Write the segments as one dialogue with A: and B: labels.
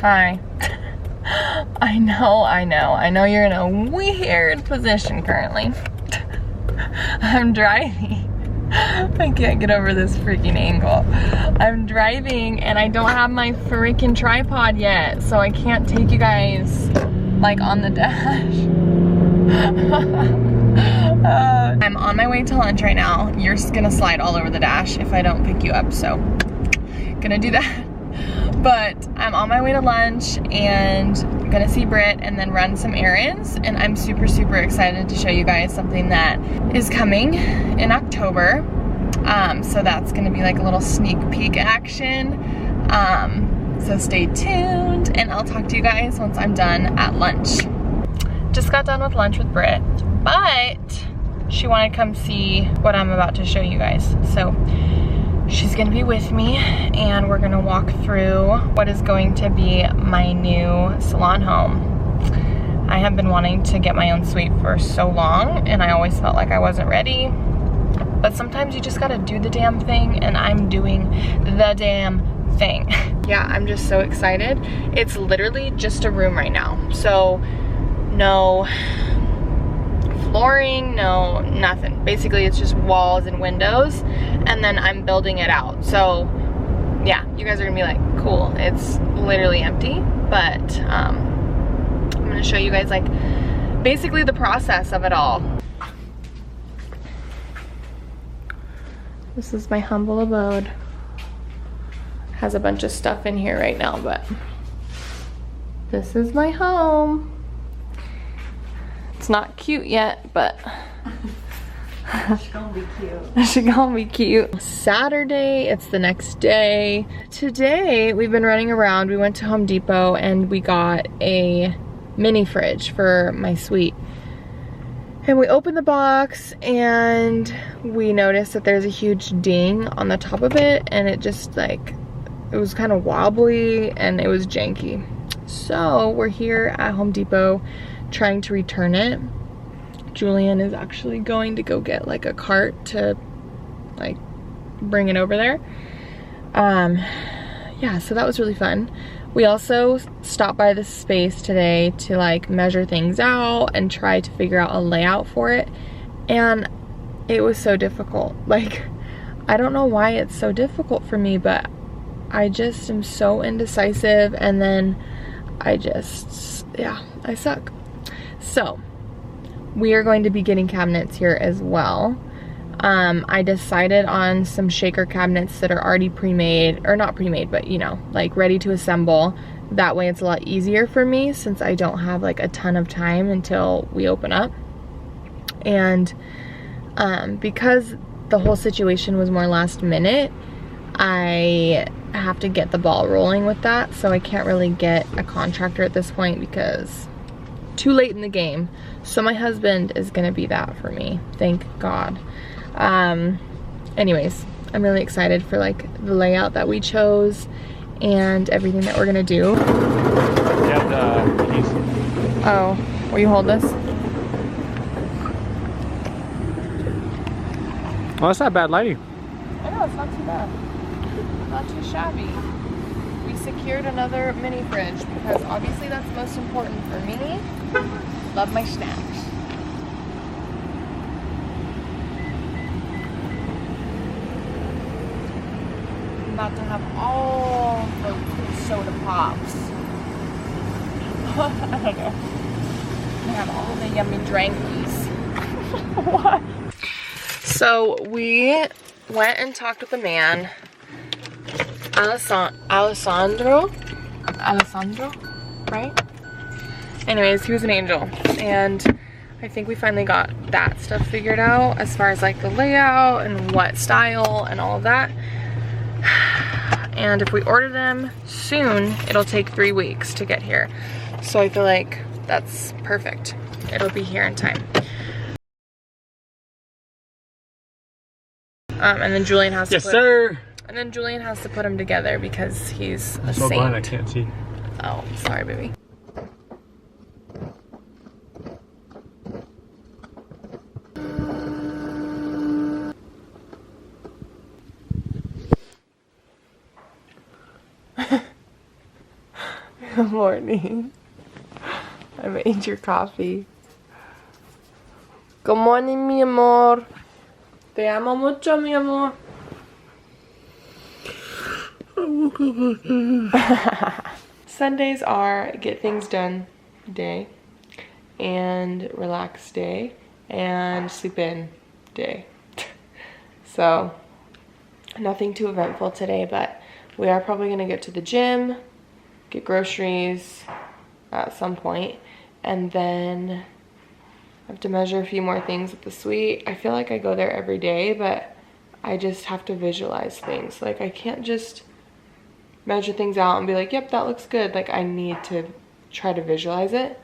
A: Hi. I know you're in a weird position currently. I'm driving. I can't get over this freaking angle. I'm driving and I don't have my freaking tripod yet, so I can't take you guys like on the dash. I'm on my way to lunch right now. You're just gonna slide all over the dash if I don't pick you up, so gonna do that. But I'm on my way to lunch and gonna see Britt and then run some errands, and I'm super excited to show you guys something that is coming in October. So that's gonna be like a little sneak peek action. So stay tuned and I'll talk to you guys once I'm done at lunch. Just got done with lunch with Britt, but she wanted to come see what I'm about to show you guys. So she's gonna be with me and we're gonna walk through what is going to be my new salon home. I have been wanting to get my own suite for so long and I always felt like I wasn't ready. But sometimes you just gotta do the damn thing, and I'm doing the damn thing. Yeah, I'm just so excited. It's literally just a room right now. So no flooring, no nothing. Basically it's just walls and windows, and then I'm building it out. So yeah, you guys are gonna be like, cool, it's literally empty. But I'm gonna show you guys like basically the process of it all. This is my humble abode. Has a bunch of stuff in here right now, but this is my home. It's not cute yet, but
B: She's gonna be cute.
A: she's gonna be cute. Saturday, it's the next day. Today, we've been running around. We went to Home Depot and we got a mini fridge for my suite. And we opened the box and we noticed that there's a huge ding on the top of it, and it just like, it was kind of wobbly and it was janky. So we're here at Home Depot trying to return it. Julian is actually going to go get like a cart to like bring it over there. Yeah, so that was really fun. We also stopped by this space today to like measure things out and try to figure out a layout for it. And it was so difficult. Like, I don't know why it's so difficult for me, but I just am so indecisive, and then I just, yeah, I suck. So we are going to be getting cabinets here as well. I decided on some shaker cabinets that are already pre-made, or not pre-made, but you know, like ready to assemble. That way it's a lot easier for me since I don't have like a ton of time until we open up. And because the whole situation was more last minute, I have to get the ball rolling with that. So I can't really get a contractor at this point because too late in the game. So my husband is gonna be that for me, thank God. Anyways, I'm really excited for like the layout that we chose and everything that we're gonna do.
C: Yeah, the keys.
A: Oh, will you hold this?
C: Well, that's not bad lighting.
A: I know, it's not too bad. Not too shabby. We secured another mini fridge because obviously that's most important for me. Love my snacks. About to have all the soda pops. I don't know. I have all the yummy drinkies. What? So we went and talked with the man, Alessandro, right? Anyways, he was an angel, and I think we finally got that stuff figured out as far as like the layout and what style and all of that. And if we order them soon, it'll take 3 weeks to get here. So I feel like that's perfect. It'll be here in time. And then Julian has to
C: Yes, sir.
A: And then Julian has to put them together because he's a
C: So
A: saint.
C: blind I can't see.
A: Oh, sorry, baby. Good morning. I made your coffee. Good morning, mi amor. Te amo mucho, mi amor. Sundays are get things done day, and relax day, and sleep in day. So nothing too eventful today, but we are probably gonna get to the gym, get groceries at some point, and then I have to measure a few more things at the suite. I feel like I go there every day, but I just have to visualize things. Like, I can't just measure things out and be like, yep, that looks good. Like, I need to try to visualize it.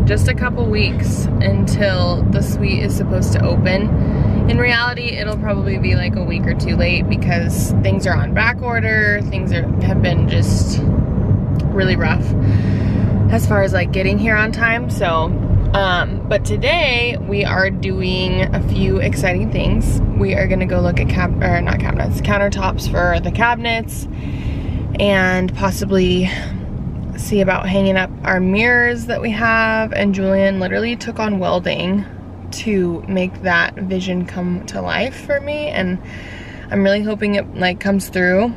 A: Just a couple weeks until the suite is supposed to open. In reality, it'll probably be like a week or two late because things are on back order. Things have been just really rough as far as like getting here on time. So, but today we are doing a few exciting things. We are gonna go look at countertops for the cabinets, and possibly see about hanging up our mirrors that we have. And Julian literally took on welding to make that vision come to life for me, and I'm really hoping it like comes through.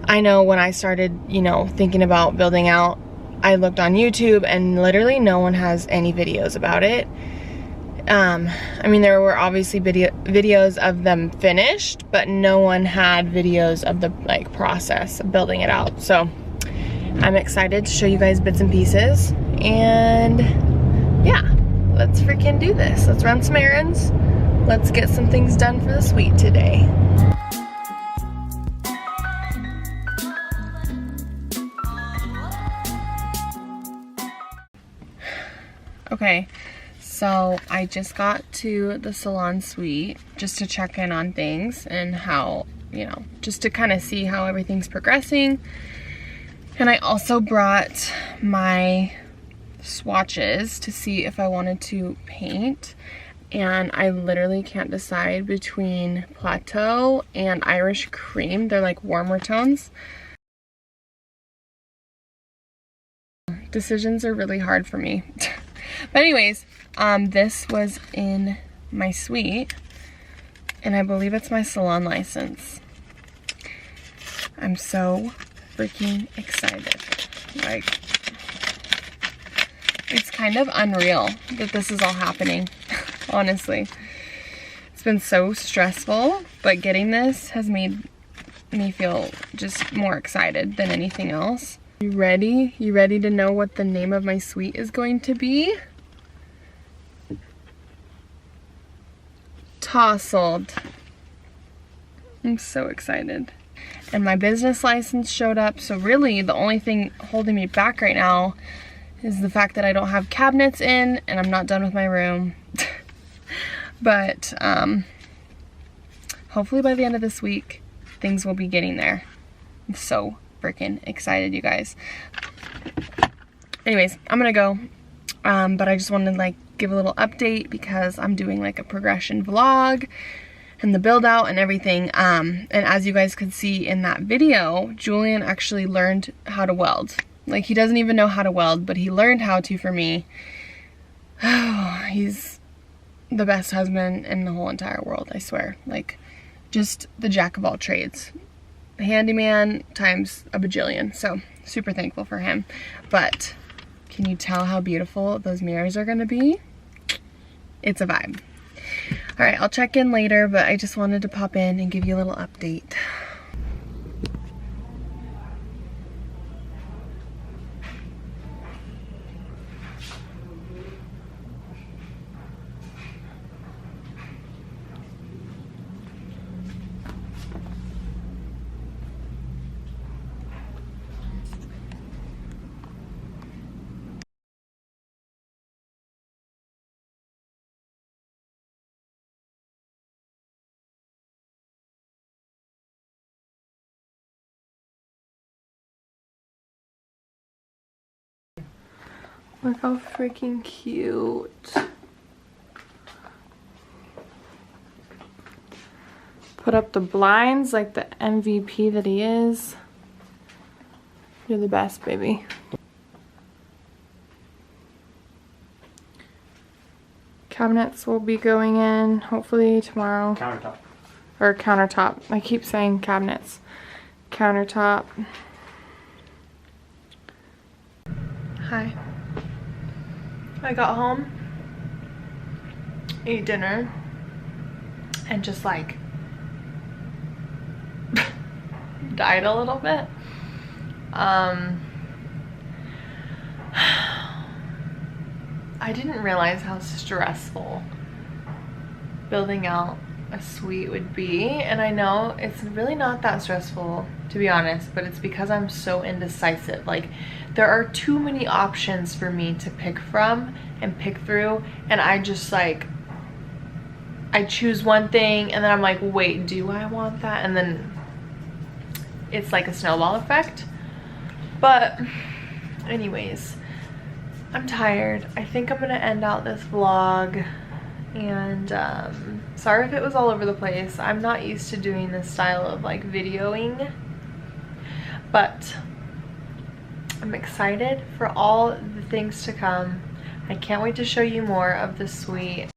A: I know when I started, you know, thinking about building out, I looked on YouTube and literally no one has any videos about it. I mean, there were obviously videos of them finished, but no one had videos of the like process of building it out. So I'm excited to show you guys bits and pieces, and yeah, let's freaking do this. Let's run some errands. Let's get some things done for the suite today. Okay, so I just got to the salon suite just to check in on things and how, you know, just to kind of see how everything's progressing. And I also brought my swatches to see if I wanted to paint, and I literally can't decide between Plateau and Irish Cream. They're like warmer tones. Decisions are really hard for me. But anyways, this was in my suite, and I believe it's my salon license. I'm so freaking excited. Like, it's kind of unreal that this is all happening, honestly. It's been so stressful, but getting this has made me feel just more excited than anything else. You ready? You ready to know what the name of my suite is going to be? Tousled. I'm so excited. And my business license showed up, so really the only thing holding me back right now is the fact that I don't have cabinets in and I'm not done with my room. But hopefully by the end of this week, things will be getting there. I'm so freaking excited, you guys. Anyways, I'm gonna go, but I just wanted to like give a little update because I'm doing like a progression vlog and the build out and everything. And as you guys could see in that video, Julian actually learned how to weld. Like, he doesn't even know how to weld, but he learned how to for me. Oh, he's the best husband in the whole entire world, I swear. Like, just the jack of all trades. Handyman times a bajillion. So super thankful for him. But can you tell how beautiful those mirrors are gonna be? It's a vibe. All right, I'll check in later, but I just wanted to pop in and give you a little update. Look how freaking cute. Put up the blinds like the MVP that he is. You're the best, baby. Cabinets will be going in hopefully tomorrow.
C: Countertop.
A: Or countertop. I keep saying cabinets. Countertop. Hi. I got home, ate dinner, and just like died a little bit. I didn't realize how stressful building out a suite would be, and I know it's really not that stressful, to be honest, but it's because I'm so indecisive. Like, there are too many options for me to pick from and pick through, and I just like, I choose one thing and then I'm like, wait, do I want that? And then it's like a snowball effect. But anyways, I'm tired. I think I'm gonna end out this vlog, and sorry if it was all over the place. I'm not used to doing this style of like videoing, but I'm excited for all the things to come. I can't wait to show you more of the suite.